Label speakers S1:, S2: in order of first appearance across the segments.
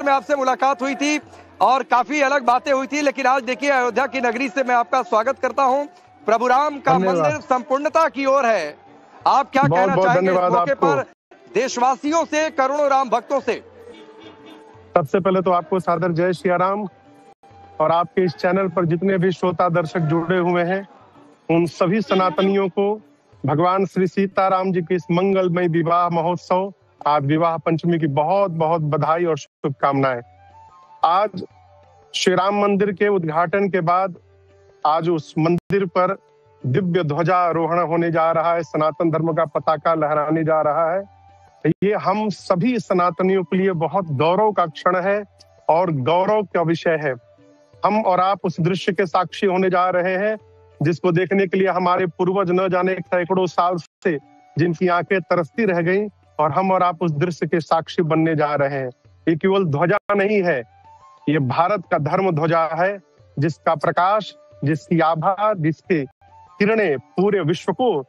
S1: में आपसे मुलाकात हुई थी और काफी अलग बातें हुई थी, लेकिन आज देखिए अयोध्या की नगरी से मैं आपका स्वागत करता हूं। प्रभु राम का मंदिर संपूर्णता की ओर है। आप क्या कहना चाहेंगे इस मौके पर देशवासियों से, करोड़ों राम भक्तों से?
S2: सबसे पहले तो आपको सादर जय श्री राम, और आपके इस चैनल पर जितने भी श्रोता दर्शक जुड़े हुए हैं उन सभी सनातनियों को भगवान श्री सीताराम जी के इस मंगलमय विवाह महोत्सव, आज विवाह पंचमी की बहुत बहुत बधाई और शुभकामनाएं। आज श्री राम मंदिर के उद्घाटन के बाद आज उस मंदिर पर दिव्य ध्वजारोहण होने जा रहा है, सनातन धर्म का पताका लहराने जा रहा है। ये हम सभी सनातनियों के लिए बहुत गौरव का क्षण है और गौरव का विषय है। हम और आप उस दृश्य के साक्षी होने जा रहे हैं जिसको देखने के लिए हमारे पूर्वज न जाने सैकड़ों साल से जिनकी आंखें तरसती रह गईं, और हम और आप उस दृश्य के साक्षी बनने जा रहे हैं। ये केवल ध्वजा नहीं है, ये भारत का धर्म ध्वजा है, जिसका प्रकाश, जिसकी आभा, जिसके किरणें पूरे विश्व को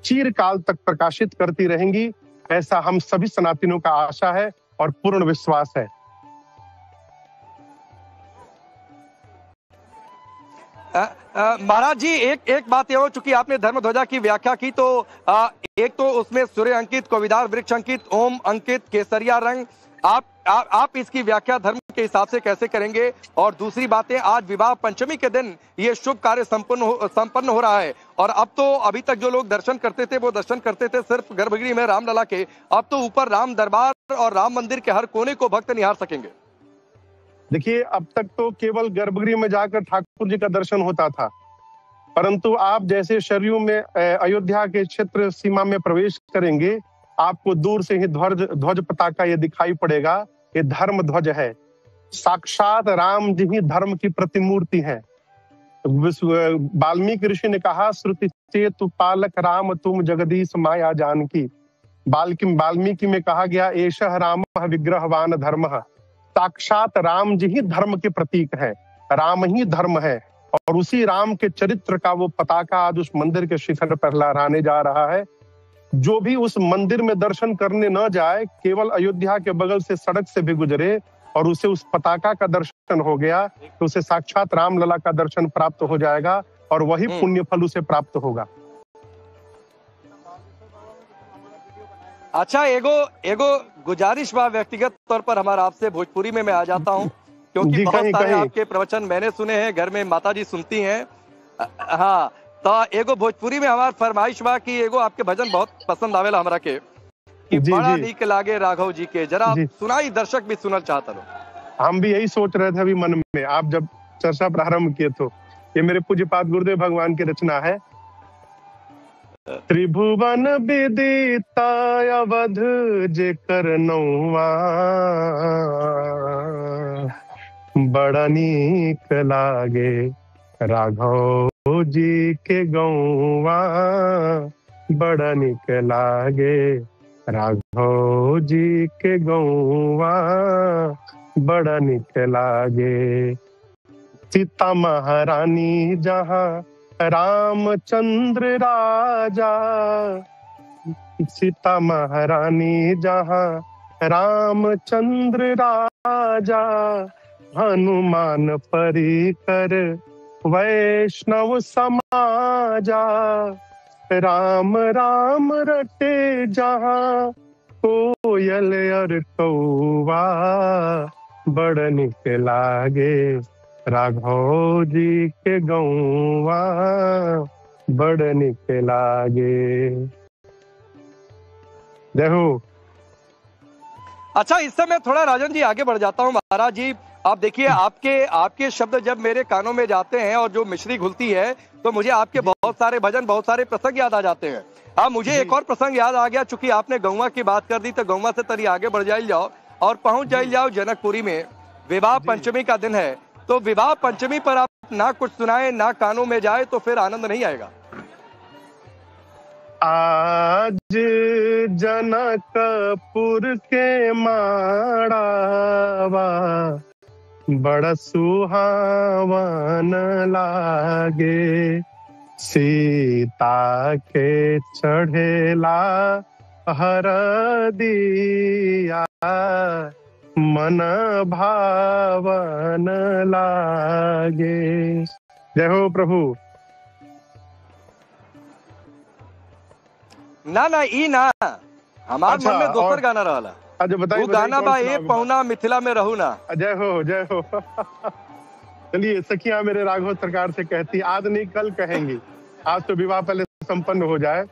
S2: चिरकाल तक प्रकाशित करती रहेंगी, ऐसा हम सभी सनातनियों का आशा है और पूर्ण विश्वास है।
S1: महाराज जी, एक बात ये हो, चूंकि आपने धर्म ध्वजा की व्याख्या की तो एक तो उसमें सूर्य अंकित, कोविदार वृक्ष अंकित, ओम अंकित, केसरिया रंग, आप इसकी व्याख्या धर्म के हिसाब से कैसे करेंगे? और दूसरी बातें, आज विवाह पंचमी के दिन ये शुभ कार्य संपन्न हो रहा है, और अब तो अभी तक जो लोग दर्शन करते थे वो दर्शन करते थे सिर्फ गर्भगृह में रामलला के, अब तो ऊपर राम दरबार और राम मंदिर के हर कोने को भक्त निहार सकेंगे।
S2: देखिए, अब तक तो केवल गर्भगृह में जाकर ठाकुर जी का दर्शन होता था, परंतु आप जैसे शरीर में अयोध्या के क्षेत्र सीमा में प्रवेश करेंगे, आपको दूर से ही ध्वज पताका ये दिखाई पड़ेगा। ये धर्म ध्वज है, साक्षात राम जी ही धर्म की प्रतिमूर्ति है। वाल्मीकि ऋषि ने कहा, श्रुति चेतु पालक राम तुम जगदीश माया जानकी। वाल्मीकि में कहा गया, एषः राम विग्रहवान धर्म। साक्षात राम जी ही धर्म के प्रतीक है, राम ही धर्म है, और उसी राम के चरित्र का वो पताका आज उस मंदिर के शिखर पर लहराने जा रहा है। जो भी उस मंदिर में दर्शन करने न जाए, केवल अयोध्या के बगल से सड़क से भी गुजरे और उसे उस पताका का दर्शन हो गया, तो उसे साक्षात रामलला का दर्शन प्राप्त हो जाएगा और वही पुण्य फल उसे प्राप्त होगा।
S1: अच्छा, एगो गुजारिश बा व्यक्तिगत तौर पर हमारा आपसे, भोजपुरी में मैं आ जाता हूँ क्योंकि बहुत सारे आपके प्रवचन मैंने सुने हैं, घर में माता जी सुनती हैं। हाँ, तो एगो भोजपुरी में हमार फरमाइश बा कि एगो आपके भजन बहुत पसंद आवेला हमरा के, कि बड़ा नीक लागे राघव जी के, जरा सुनाई, दर्शक भी सुनना चाहता लो।
S2: हम भी यही सोच रहे थे अभी मन में, आप जब चर्चा प्रारंभ किए तो। ये मेरे पूज्यपाद गुरुदेव भगवान की रचना है। त्रिभुवन विदिता अवध जेकर नौवा, बड़ा नीक लागे राघव जी के गौवा, बड़ा नीक लागे राघव जी के गौवा, बड़ा नीक लागे। सीता महारानी जहाँ रामचंद्र राजा, सीता महारानी जहाँ रामचंद्र राजा, हनुमान परिकर वैष्णव समाजा, राम राम रटे जहाँ कोयल और कौवा, बड़ निक लागे राघव जी के गौवा, बड़ निक लागे। देखो,
S1: अच्छा, इस समय थोड़ा राजन जी आगे बढ़ जाता हूँ। महाराज जी, आप देखिए, आपके शब्द जब मेरे कानों में जाते हैं और जो मिश्री घुलती है, तो मुझे आपके बहुत सारे भजन, बहुत सारे प्रसंग याद आ जाते हैं। अब मुझे एक और प्रसंग याद आ गया, चूंकि आपने गौवा की बात कर दी, तो गौवा से तरी आगे बढ़ जाओ और पहुंच जाओ जनकपुरी में। विवाह पंचमी का दिन है, तो विवाह पंचमी पर आप ना कुछ सुनाए, ना कानों में जाए, तो फिर आनंद नहीं आएगा।
S2: आज जनकपुर के माड़ावा, बड़ा सुहावन लागे, सीता के चढ़ेला हरदिया, मन भावन लागे। जय हो प्रभु।
S1: ना ना ई ना हमार
S2: अच्छा,
S1: मन में दोसर
S2: और
S1: गाना रहला।
S2: अच्छा बताइए
S1: वो गाना
S2: कौन
S1: बा ए
S2: सुनाओगे?
S1: पहुना मिथिला में रहू ना।
S2: जय हो जय हो। चलिए, सखियां मेरे राघव सरकार से कहती, आज नहीं कल कहेंगी, आज तो विवाह पहले संपन्न हो जाए।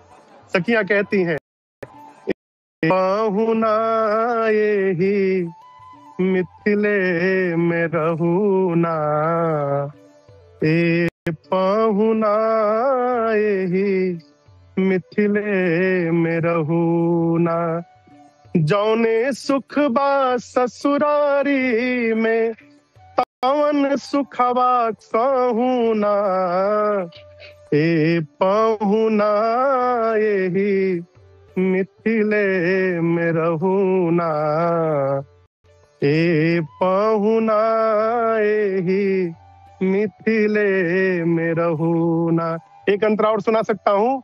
S2: सखियां कहती हैं, पहुना यही मिथिले में रहूना, ए पहुना यही मिथिले में रहूना, जौने सुख बा ससुरारी में पवन सुखवा कहूना, ए पहुना यही मिथिले में रहूना, ए पहुना यही मिथिले में रहूना। एक अंतरा और सुना सकता हूँ?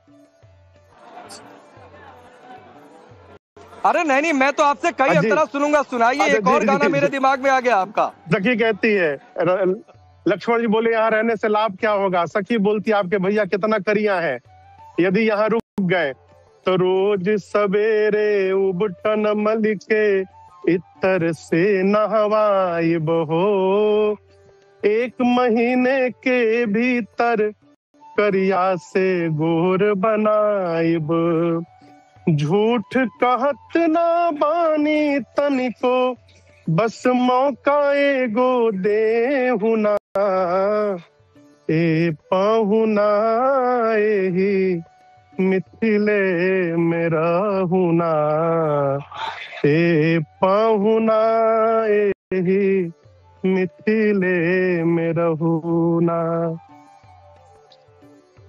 S1: अरे नहीं, मैं तो आपसे कई अंतरा सुनूंगा, सुनाइए। एक और गाना मेरे दिमाग में आ गया आपका।
S2: सखी कहती है, लक्ष्मण जी बोले यहाँ रहने से लाभ क्या होगा? सखी बोलती है, आपके भैया कितना करिया है, यदि यहाँ रुक गए तो रोज सवेरे उबटन मल के इतर से नहवाइब हो, 1 महीने के भीतर करिया से गोर बनाइब, झूठ कहत ना बानी तनिको, बस मौका एगो देहुना, ए पहुना एही मिथिले में रहूना, ए पहुना एही मिथिले में रहूना।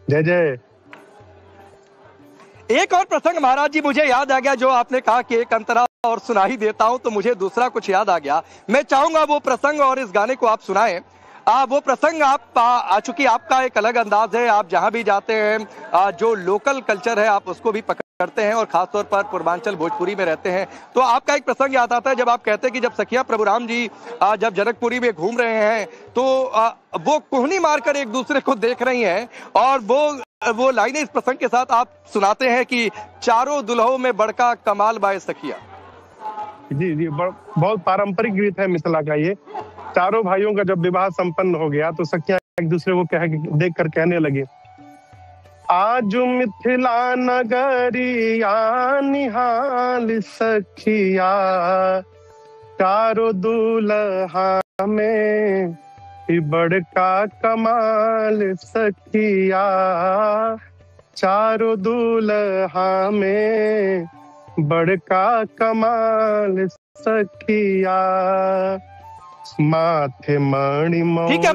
S2: जय जय।
S1: एक और प्रसंग महाराज जी मुझे याद आ गया, जो आपने कहा कि एक अंतरा और सुना ही देता हूं, तो मुझे दूसरा कुछ याद आ गया। मैं चाहूंगा वो प्रसंग और इस गाने को आप सुनाएं। वो प्रसंग आप चूंकि आपका एक अलग अंदाज है, आप जहां भी जाते हैं जो लोकल कल्चर है आप उसको भी पकड़ते हैं, और खासतौर पर पूर्वांचल भोजपुरी में रहते हैं। तो आपका एक प्रसंग याद आता है जब आप कहते हैं कि जब सखिया प्रभु राम जी जब जनकपुरी में घूम रहे हैं तो वो कोहनी मारकर एक दूसरे को देख रही हैं, और वो लाइनें इस प्रसंग के साथ आप सुनाते हैं कि चारों दुल्हों में बड़का कमाल बाय सखिया।
S2: जी जी, बहुत पारंपरिक गीत है मिथिला का ये। चारों भाइयों का जब विवाह संपन्न हो गया तो सखियां एक दूसरे को देख कर कहने लगी, आज मिथिला नगरिया निहाल सखिया, चारों दुल्हा में बड़का कमाल सखिया, चारों दुल्हा में बड़का कमाल सखिया, माथे मणि
S1: ठीक है।